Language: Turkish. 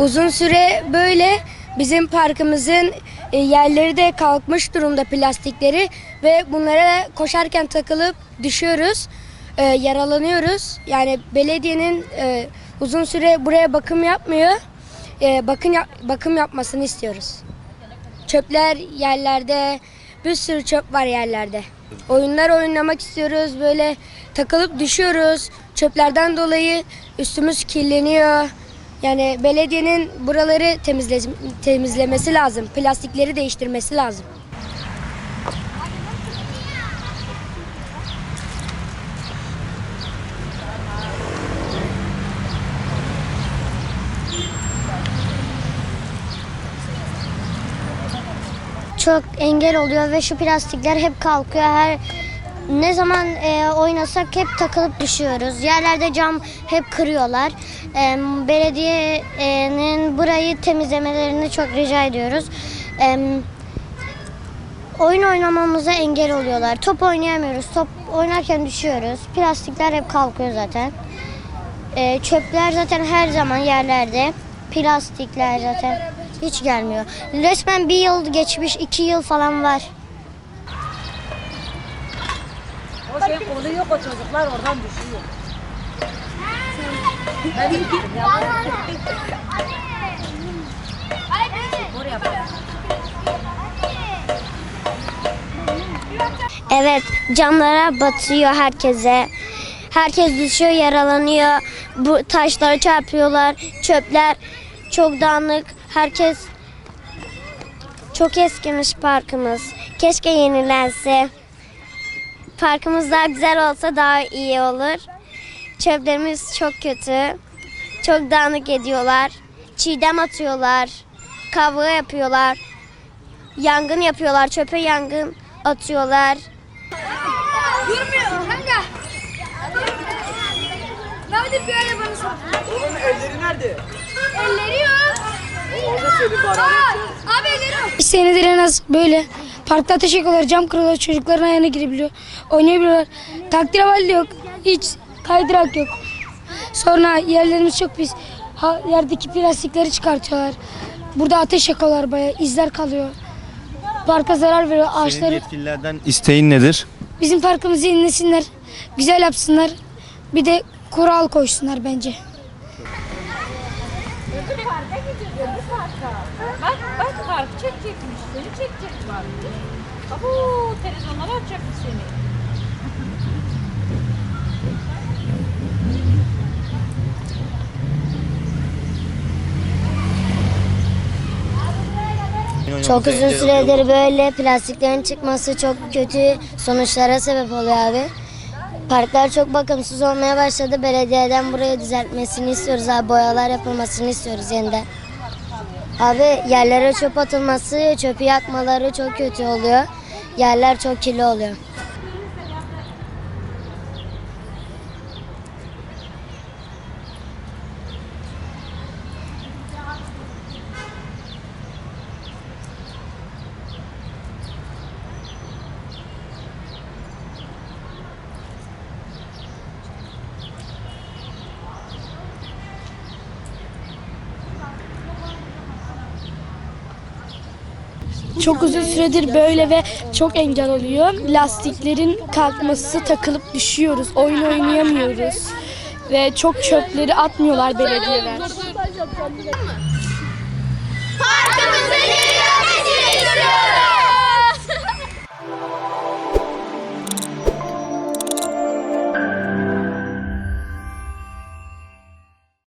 Uzun süre böyle bizim parkımızın yerleri de kalkmış durumda, plastikleri, ve bunlara koşarken takılıp düşüyoruz, yaralanıyoruz. Yani belediyenin uzun süre buraya bakım yapmıyor. Bakım yapmasını istiyoruz. Çöpler yerlerde, bir sürü çöp var yerlerde. Oyunlar oynamak istiyoruz, böyle takılıp düşüyoruz. Çöplerden dolayı üstümüz kirleniyor. Yani belediyenin buraları temizlemesi lazım. Plastikleri değiştirmesi lazım. Çok engel oluyor ve şu plastikler hep kalkıyor. Ne zaman oynasak hep takılıp düşüyoruz. Yerlerde cam hep kırıyorlar. Belediyenin burayı temizlemelerini çok rica ediyoruz. Oyun oynamamıza engel oluyorlar. Top oynayamıyoruz. Top oynarken düşüyoruz. Plastikler hep kalkıyor zaten. Çöpler zaten her zaman yerlerde. Plastikler zaten hiç gelmiyor. Resmen bir yıl geçmiş, 2 yıl falan var. O şey kolu yok, o çocuklar oradan düşüyor. Evet, camlara batıyor herkese. Herkes düşüyor, yaralanıyor. Bu taşlara çarpıyorlar. Çöpler çok dağınık. Herkes çok eskimiş parkımız. Keşke yenilense. Parkımız daha güzel olsa daha iyi olur. Çöplerimiz çok kötü. Çok dağınık ediyorlar. Çiğdem atıyorlar. Kavga yapıyorlar. Yangın yapıyorlar. Çöpe yangın atıyorlar. Durmuyor kanka. Nerede bir arabanı sat? Oğlum elleri nerede? Elleri yok. Orada senin bari. Abi elleri yok. Bir senedir en az böyle parkta ateş yakıyorlar, cam kırıyorlar, çocukların ayağına girebiliyor, oynayabiliyorlar. Takdir yok, hiç kaydırak yok. Sonra yerlerimiz çok pis. Yerdeki plastikleri çıkartıyorlar. Burada ateş yakıyorlar, bayağı izler kalıyor. Parka zarar veriyor, Senin ağaçları. yetkililerden isteğin nedir? Bizim parkımızı yenilesinler, güzel yapsınlar. Bir de kural koysunlar bence. Bak park çekecekmiş, seni çekecek park. Abo, televizyonlara atacakmış seni. Çok uzun süredir böyle plastiklerin çıkması çok kötü sonuçlara sebep oluyor abi. Parklar çok bakımsız olmaya başladı. Belediyeden burayı düzeltmesini istiyoruz abi. Boyalar yapılmasını istiyoruz yeniden. Abi yerlere çöp atılması, çöpü yakmaları çok kötü oluyor. Yerler çok kirli oluyor. Çok uzun süredir böyle ve çok engel oluyor. Lastiklerin kalkması, takılıp düşüyoruz, oyun oynayamıyoruz ve çok çöpleri atmıyorlar belediyeler.